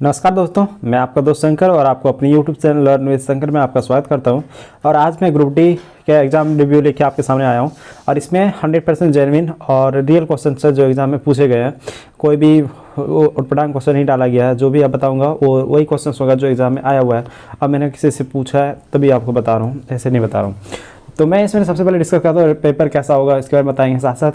नमस्कार दोस्तों, मैं आपका दोस्त शंकर और आपको अपनी YouTube channel learn with Shankar में आपका स्वागत करता हूं। और आज मैं ग्रुप डी के एग्ज़ाम रिव्यू लेके आपके सामने आया हूं और इसमें 100% जेन्युइन और रियल क्वेश्चन से जो एग्ज़ाम में पूछे गए हैं। कोई भी उटपटांग क्वेश्चन नहीं डाला गया है। जो भी आप बताऊंगा वो वही क्वेश्चन होगा जो एग्ज़ाम में आया हुआ है। अब मैंने किसी से पूछा है तभी आपको बता रहा हूँ, ऐसे नहीं बता रहा हूँ। तो मैं इसमें सबसे पहले डिस्कस करता हूँ पेपर कैसा होगा, इसके बारे में बताएंगे। साथ साथ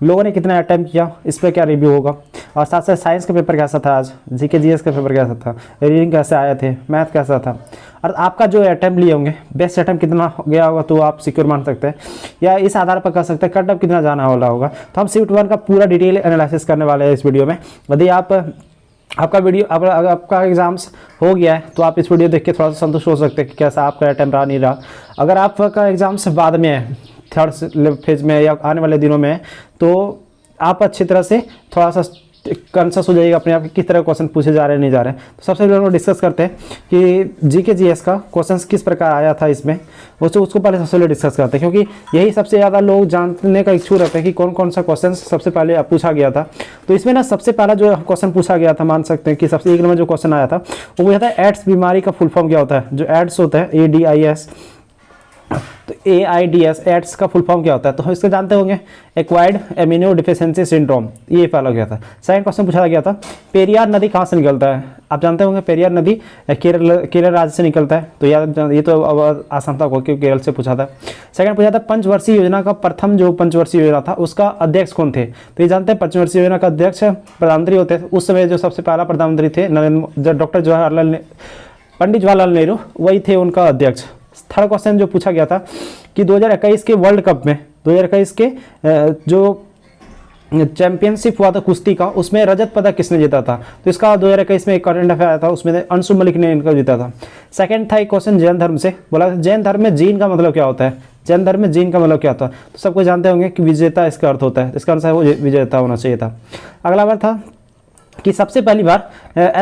लोगों ने कितना अटैम्प्ट किया, इस पर क्या रिव्यू होगा। और साथ साथ साइंस का पेपर कैसा था, आज जीके जीएस का पेपर कैसा था, रीडिंग कैसे आए थे, मैथ कैसा था, और आपका जो अटैम्प्ट लिए होंगे बेस्ट अटैम्प्ट कितना गया होगा तो आप सिक्योर मान सकते हैं, या इस आधार पर कर सकते हैं कट ऑफ कितना जाना वाला होगा। तो हम शिफ्ट 1 का पूरा डिटेल एनालिसिस करने वाले हैं इस वीडियो में। यदि आपका एग्जाम्स हो गया है तो आप इस वीडियो देख के थोड़ा सा संतुष्ट हो सकते हैं कि कैसा आपका अटैम्प्ट रहा नहीं रहा। अगर आपका एग्जाम्स बाद में है, थर्ड फेज में या आने वाले दिनों में, तो आप अच्छी तरह से थोड़ा सा कॉन्शियस हो जाइएगा अपने आप कि किस तरह क्वेश्चन पूछे जा रहे हैं नहीं जा रहे हैं। तो सबसे पहले हम डिस्कस करते हैं कि जीके जीएस का क्वेश्चन किस प्रकार आया था इसमें, उसको पहले सबसे पहले डिस्कस करते हैं, क्योंकि यही सबसे ज़्यादा लोग जानने का इच्छुक रहते हैं कि कौन कौन सा क्वेश्चन सबसे पहले पूछा गया था। तो इसमें ना सबसे पहला जो क्वेश्चन पूछा गया था, मान सकते हैं कि सबसे एक नंबर जो क्वेश्चन आया था वो यह था एड्स बीमारी का फुल फॉर्म क्या होता है। जो एड्स होता है ADIS, तो AIDS एड्स का फुल फॉर्म क्या होता है, तो इसको जानते होंगे, एक्वायर्ड एमिनो डिफिशियंसी सिंड्रोम। ये पहला गया था। सेकंड क्वेश्चन पूछा गया था पेरियार नदी कहाँ से निकलता है। आप जानते होंगे पेरियार नदी केरल राज्य से निकलता है। तो ये तो आसान था क्योंकि केरल से पूछा था। सेकंड पूछा था पंचवर्षीय योजना का प्रथम जो पंचवर्षीय योजना था उसका अध्यक्ष कौन थे। तो ये जानते हैं पंचवर्षीय योजना का अध्यक्ष प्रधानमंत्री होते थे। उस समय जो सबसे पहला प्रधानमंत्री थे डॉक्टर पंडित जवाहरलाल नेहरू, वही थे उनका अध्यक्ष। थर्ड क्वेश्चन जो पूछा गया था कि 2021 के वर्ल्ड कप में 2021 के जो चैंपियनशिप हुआ था कुश्ती का, उसमें रजत पदक किसने जीता था। तो इसका 2021 में एक करंट अफेयर आया था, उसमें अंशु मलिक ने इनका जीता था। सेकंड था एक क्वेश्चन जैन धर्म से, बोला जैन धर्म में जीन का मतलब क्या होता है। जैन धर्म में जीन का मतलब क्या होता है, तो सबको जानते होंगे कि विजेता इसका अर्थ होता है। इसका अनुसार वो विजेता होना चाहिए था। अगला बार था कि सबसे पहली बार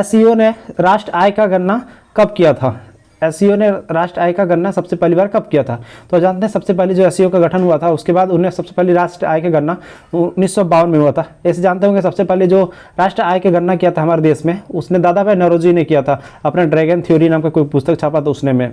SCO ने राष्ट्र आय का गणना कब किया था। SCO ने राष्ट्र आय का गणना सबसे पहली बार कब किया था। तो जानते हैं सबसे पहले जो SCO का गठन हुआ था उसके बाद उन्हें सबसे पहले राष्ट्र आय का गणना 1952 में हुआ था। ऐसे जानते होंगे सबसे पहले जो राष्ट्र आय का गणना किया था हमारे देश में, उसने दादा भाई नौरोजी ने किया था। अपना ड्रैगन थ्योरी नाम का कोई पुस्तक छापा था उसने में।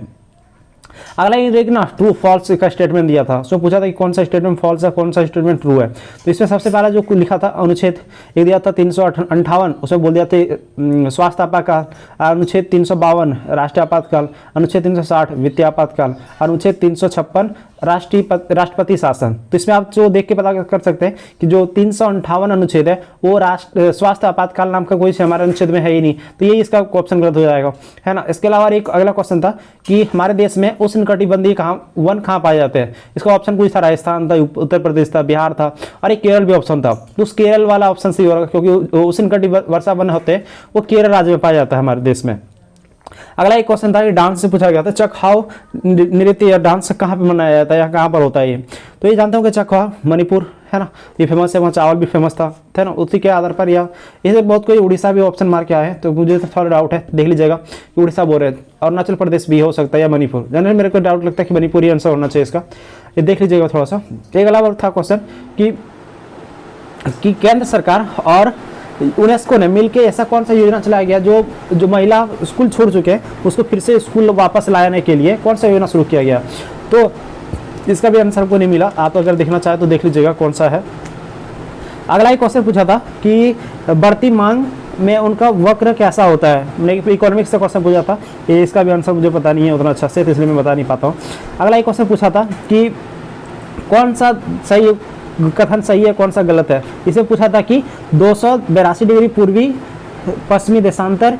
अगला ये देखना ट्रू फॉल्स का स्टेटमेंट दिया था। उसमें पूछा था कि कौन सा स्टेटमेंट फॉल्स है, कौन सा स्टेटमेंट ट्रू है। तो इसमें सबसे पहला जो लिखा था अनुच्छेद एक दिया था 358, उसमें बोल दिया था स्वास्थ्य आपातकाल। अनुच्छेद 352 राष्ट्रीय आपातकाल। अनुच्छेद 360 वित्तीय आपातकाल। अनुच्छेद 356 राष्ट्रपति शासन। तो इसमें आप जो देख के पता कर सकते हैं कि जो 358 अनुच्छेद है वो स्वास्थ्य आपातकाल नाम का कोई हमारे अनुच्छेद में है ही नहीं। तो ये इसका ऑप्शन गलत हो जाएगा, है ना। इसके अलावा एक अगला क्वेश्चन था कि हमारे देश में उष्णकटिबंधीय वन कहाँ पाए जाते हैं। इसका ऑप्शन कुछ था, राजस्थान था, उत्तर प्रदेश था, बिहार था, और एक केरल भी ऑप्शन था। तो उस केरल वाला ऑप्शन सही होगा क्योंकि उष्णकटिबंधीय वर्षा वन होते हैं वो केरल राज्य में पाया जाता है हमारे देश में। अगला एक क्वेश्चन था कि डांस से पूछा गया था चकहाव नृत्य या डांस कहाँ पे मनाया जाता है या कहाँ पर होता है ये। तो ये जानते हो कि चकहाव मणिपुर है ना, ये फेमस है, वहाँ चावल भी फेमस था ना। उसी के आधार पर या इसे बहुत कोई उड़ीसा भी ऑप्शन मार के आया है, तो मुझे तो थोड़ा डाउट है, देख लीजिएगा कि उड़ीसा बोल रहे हैं। अरुणाचल प्रदेश भी हो सकता है या मणिपुर। जनरल मेरे को डाउट लगता है कि मणिपुर ही आंसर होना चाहिए इसका, ये देख लीजिएगा थोड़ा सा। एक अलावा था क्वेश्चन कि केंद्र सरकार और यूनेस्को ने मिलकर ऐसा कौन सा योजना चलाया गया जो महिला स्कूल छोड़ चुके हैं उसको फिर से स्कूल वापस लाने के लिए कौन सा योजना शुरू किया गया। तो इसका भी आंसर हमको नहीं मिला, आप अगर देखना चाहे तो देख लीजिएगा कौन सा है। अगला एक क्वेश्चन पूछा था कि बढ़ती मांग में उनका वक्र कैसा होता है। मैंने इकोनॉमिक्स का क्वेश्चन पूछा था, ये इसका भी आंसर मुझे पता नहीं है उतना अच्छा से, तो इसलिए मैं बता नहीं पाता हूँ। अगला एक क्वेश्चन पूछा था कि कौन सा सही कथन सही है, कौन सा गलत है। इसे पूछा था कि 282 डिग्री पूर्वी पश्चिमी देशांतर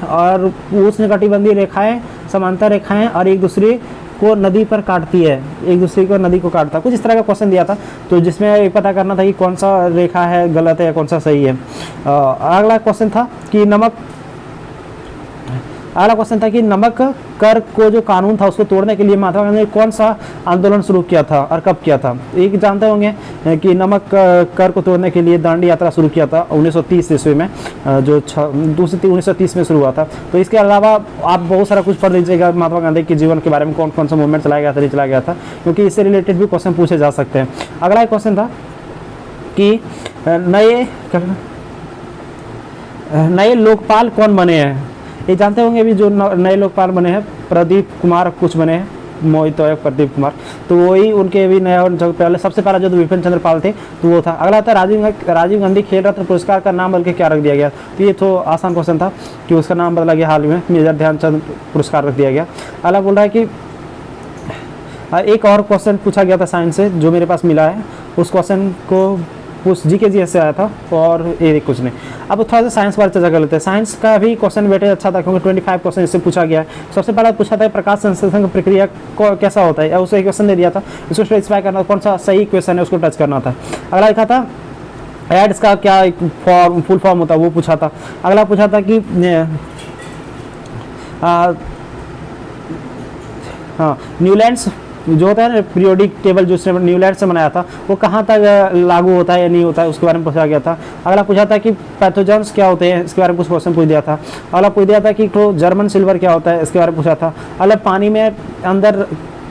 और उष्णकटिबंधीय रेखाएं समांतर रेखाएं और एक दूसरे को नदी पर काटती है, एक दूसरे को नदी को काटता है, कुछ इस तरह का क्वेश्चन दिया था। तो जिसमें पता करना था कि कौन सा रेखा है गलत है या कौन सा सही है। अगला क्वेश्चन था कि नमक कर को जो कानून था उसको तोड़ने के लिए महात्मा गांधी ने कौन सा आंदोलन शुरू किया था और कब किया था। एक जानते होंगे कि नमक कर को तोड़ने के लिए दांडी यात्रा शुरू किया था 1930 ईस्वी में, जो 1930 में शुरू हुआ था। तो इसके अलावा आप बहुत सारा कुछ पढ़ लीजिएगा महात्मा गांधी के जीवन के बारे में, कौन कौन सा मूवमेंट चलाया गया था, नहीं चलाया गया था, क्योंकि इससे रिलेटेड भी क्वेश्चन पूछे जा सकते हैं। अगला एक क्वेश्चन था कि नए नए लोकपाल कौन बने हैं, ये जानते होंगे भी जो नए लोकपाल बने हैं, प्रदीप कुमार कुछ बने हैं, मोहित और प्रदीप कुमार, तो वही उनके भी नया, जो पहले सबसे पहला जो विपिन चंद्र पाल थे तो वो था। अगला था राजीव गांधी खेल रत्न पुरस्कार का नाम बदल के क्या रख दिया गया, तो ये तो आसान क्वेश्चन था कि उसका नाम बदला गया, हाल में मेजर ध्यानचंद पुरस्कार रख दिया गया। अगला बोल रहा है कि एक और क्वेश्चन पूछा गया था साइंस से जो मेरे पास मिला है, उस क्वेश्चन को कुछ GK से आया था और ये कुछ नहीं। अब थोड़ा सा साइंस बारे चर्चा कर लेते हैं। साइंस का भी क्वेश्चन वेटेज अच्छा था क्योंकि 25 क्वेश्चन इससे पूछा गया है। सबसे पहला पूछा था प्रकाश संश्लेषण की प्रक्रिया कैसा होता है, उसे क्वेश्चन दे दिया था, इसको स्पेसिफाई करना कौन सा सही क्वेश्चन है उसको टच करना था। अगला लिखा था एड्स का क्या फुल फॉर्म होता है वो पूछा था। अगला पूछा था कि न्यूलैंड्स जो होता है ना पीरियोडिक टेबल जो उसने न्यूलैंड से बनाया था वो कहाँ तक लागू होता है या नहीं होता है उसके बारे में पूछा गया था। अगला पूछा था कि पैथोजेंस क्या होते हैं, इसके बारे में कुछ क्वेश्चन पूछ दिया था। अगला पूछ दिया था कि तो जर्मन सिल्वर क्या होता है, इसके बारे में पूछा था। अगला पानी में अंदर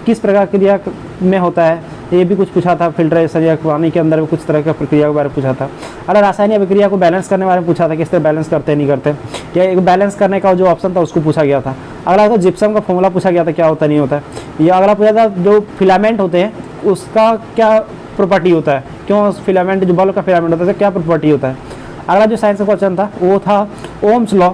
किस प्रकार की क्रिया में होता है, ये भी कुछ पूछा था। फिल्ट्रेशन या पानी के अंदर कुछ तरह का प्रक्रिया के बारे में पूछा था। अगर रासायनिक अभिक्रिया को बैलेंस करने के बारे में पूछा था, किस तरह बैलेंस करते नहीं करते, या एक बैलेंस करने का जो ऑप्शन था उसको पूछा गया था। अगला था जिप्सम का फॉर्मूला पूछा गया था क्या होता नहीं होता है। या अगला पूछा था जो फिलामेंट होते हैं उसका क्या प्रॉपर्टी होता है, क्यों फिलामेंट जो बल्ब का फिलामेंट होता है क्या प्रॉपर्टी होता है। अगला जो साइंस का क्वेश्चन था वो था ओम्स लॉ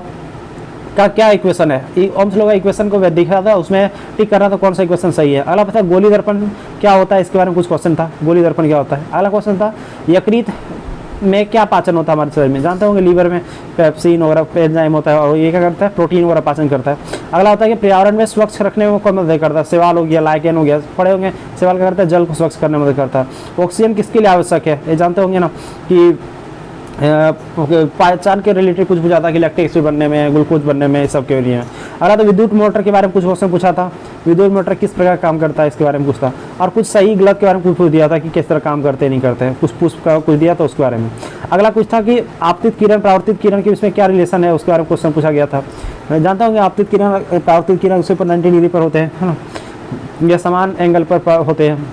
का क्या इक्वेशन है, ओम्स लॉ का इक्वेशन को दिख रहा था, उसमें टिक कर रहा था कौन सा इक्वेशन सही है। अगला पता गोली दर्पण क्या होता है, इसके बारे में कुछ क्वेश्चन था, गोली दर्पण क्या होता है। अगला क्वेश्चन था यकृत में क्या पाचन होता है हमारे शरीर में, जानते होंगे लीवर में पेप्सिन वगैरह एंजाइम होता है और ये क्या करता है प्रोटीन वगैरह पाचन करता है। अगला होता है कि पर्यावरण में स्वच्छ रखने में कौन मदद करता है, शैवाल हो गया, लाइकेन हो गया, पड़े होंगे शैवाल क्या करता है जल को स्वच्छ करने में मदद करता है। ऑक्सीजन किसके लिए आवश्यक है, ये जानते होंगे ना कि पहचान के रिलेटेड कुछ पूछा था कि लैक्टिक एसिड बनने में, ग्लूकोज बनने में, सब के लिए। अगला तो विद्युत मोटर के बारे में कुछ क्वेश्चन पूछा था, विद्युत मोटर किस प्रकार काम करता है इसके बारे में पूछता, और कुछ सही गलत के बारे में कुछ पूछ दिया था कि किस तरह काम करते नहीं करते हैं, कुछ दिया था उसके बारे में। अगला कुछ था कि आपतित किरण परावर्तित किरण के बीच में क्या रिलेशन है उसके बारे में क्वेश्चन पूछा गया था। जानता होंगे आपतित किरण परावर्तित किरण उसके ऊपर 90 डिग्री पर होते हैं, है ना, या समान एंगल पर होते हैं।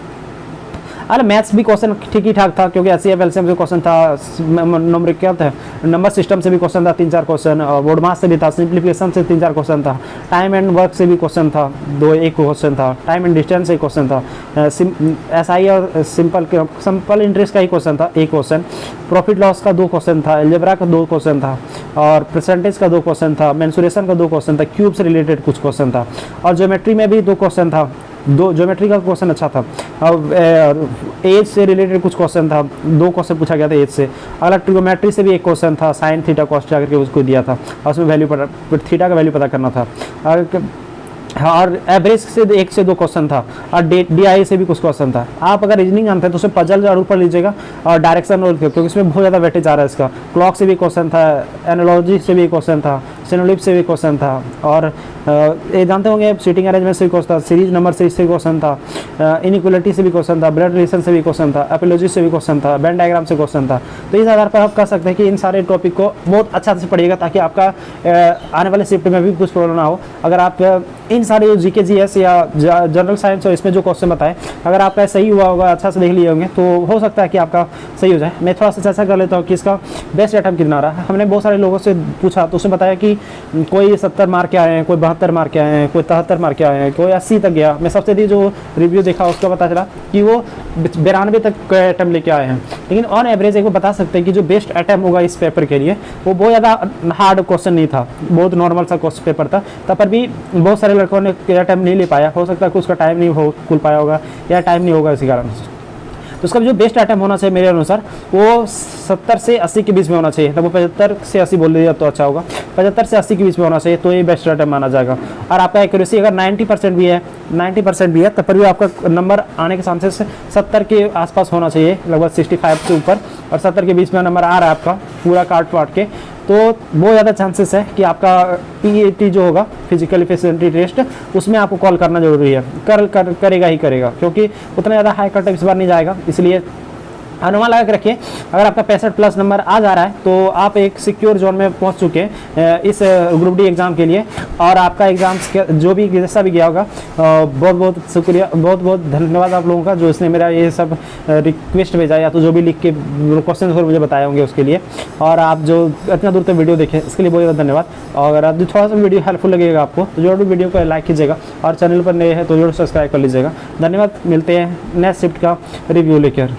अरे मैथ्स भी क्वेश्चन ठीक ही ठाक था क्योंकि HCF LCM से क्वेश्चन था, नंबर क्या था, नंबर सिस्टम से भी क्वेश्चन था 3-4 क्वेश्चन, बोर्ड मास से भी था, सिंप्लीफिकेशन से 3-4 क्वेश्चन था, टाइम एंड वर्क से भी क्वेश्चन था, 1 क्वेश्चन था, टाइम एंड डिस्टेंस से क्वेश्चन था, SI और सिंपल इंटरेस्ट का ही क्वेश्चन था 1 क्वेश्चन, प्रॉफिट लॉस का 2 क्वेश्चन था, एल्जेब्रा का 2 क्वेश्चन था, और परसेंटेज का 2 क्वेश्चन था, मेंसुरेशन का 2 क्वेश्चन था, क्यूब से रिलेटेड कुछ क्वेश्चन था, और ज्योमेट्री में भी 2 क्वेश्चन था, 2 ज्योमेट्री का क्वेश्चन अच्छा था, और एज से रिलेटेड कुछ क्वेश्चन था, 2 क्वेश्चन पूछा गया था एज से। अगला ट्रिगोमेट्री से भी 1 क्वेश्चन था, साइन थीटा कॉस थीटा करके उसको दिया था और उसमें वैल्यू थीटा का वैल्यू पता करना था। और एवरेज से 1 से 2 क्वेश्चन था, और DI से भी कुछ क्वेश्चन था। आप अगर रीजनिंग जानते हैं तो उसमें पजल जरूर पढ़ लीजिएगा और डायरेक्शन रोल क्योंकि इसमें बहुत ज़्यादा वेटेज आ रहा है इसका। क्लॉक से भी क्वेश्चन था, एनालॉजी से भी क्वेश्चन था, सिनोलिप से भी क्वेश्चन था, और ये जानते होंगे सीटिंग अरेंजमेंट से भी क्वेश्चन था, सीरीज नंबर सीरीज से भी क्वेश्चन था, इनइक्वलिटी से भी क्वेश्चन था, ब्लड रिलेशन से भी क्वेश्चन था, एपोलॉजी से भी क्वेश्चन था, वेन डायग्राम से क्वेश्चन था। तो इस आधार पर आप कह सकते हैं कि इन सारे टॉपिक को बहुत अच्छा से पढ़िएगा ताकि आपका आने वाले शिफ्ट में भी कुछ प्रॉब्लम ना हो। अगर आप इन सारे GK GS या जनरल साइंस और इसमें जो क्वेश्चन बताए अगर आपका सही हुआ होगा, अच्छा से देख लिए होंगे तो हो सकता है कि आपका सही हो जाए। मैं थोड़ा सा चर्चा कर लेता हूँ कि इसका बेस्ट अटेम्प्ट कितना रहा है। हमने बहुत सारे लोगों से पूछा तो उसने बताया कि कोई 70 मार्क के आए हैं, कोई 72 मार्क के आए हैं, कोई 73 मार्क के आए हैं, कोई 80 तक गया। मैं सबसे दी जो रिव्यू देखा उसका पता चला कि वो 92 तक अटैम्प्ट लेके आए हैं। लेकिन ऑन एवरेज एक वो बता सकते हैं कि जो बेस्ट अटैम्प्ट होगा इस पेपर के लिए वो बहुत ज़्यादा हार्ड क्वेश्चन नहीं था, बहुत नॉर्मल सा क्वेश्चन पेपर था। तब पर भी बहुत सारे लड़कों ने अटैम्प्ट नहीं ले पाया, हो सकता है कि उसका टाइम नहीं हो खुल पाया होगा या टाइम नहीं होगा इसी कारण से। तो उसका जो बेस्ट अटैम्प्ट होना चाहिए मेरे अनुसार वो 70 से 80 के बीच में होना चाहिए। तब वो 75 से 80 बोल दिया तो अच्छा होगा, 75 से 80 के बीच में होना चाहिए तो ये बेस्ट अटैम्प्ट माना जाएगा। और आपका एक्यूरेसी अगर 90% भी है, 90% भी है तब पर भी आपका नंबर आने के चांसेस 70 के आसपास होना चाहिए, लगभग 65 से ऊपर, और 70 के बीच में नंबर आ रहा है आपका पूरा काट पाट के तो बहुत ज़्यादा चांसेस है कि आपका PET जो होगा फिजिकल एफिशिएंसी टेस्ट उसमें आपको कॉल करना जरूरी है। करेगा ही करेगा क्योंकि उतना ज़्यादा हाई कट इस बार नहीं जाएगा, इसलिए अनुमान लगा के रखिए, अगर आपका 65+ नंबर आ जा रहा है तो आप एक सिक्योर जोन में पहुंच चुके हैं इस ग्रुप डी एग्ज़ाम के लिए। और आपका एग्ज़ाम जो भी जैसा भी गया होगा, बहुत बहुत शुक्रिया, बहुत बहुत धन्यवाद आप लोगों का जो इसने मेरा ये सब रिक्वेस्ट भेजा या तो जो भी लिख के क्वेश्चन मुझे बताए होंगे उसके लिए। और आप जो इतना दूर तक वीडियो देखें इसके लिए बहुत ज़्यादा धन्यवाद। और अगर आप थोड़ा सा वीडियो हेल्पफुल लगेगा आपको तो जरूर वीडियो को लाइक कीजिएगा और चैनल पर नए हैं तो जरूर सब्सक्राइब कर लीजिएगा। धन्यवाद, मिलते हैं नेक्स्ट शिफ्ट का रिव्यू लेकर।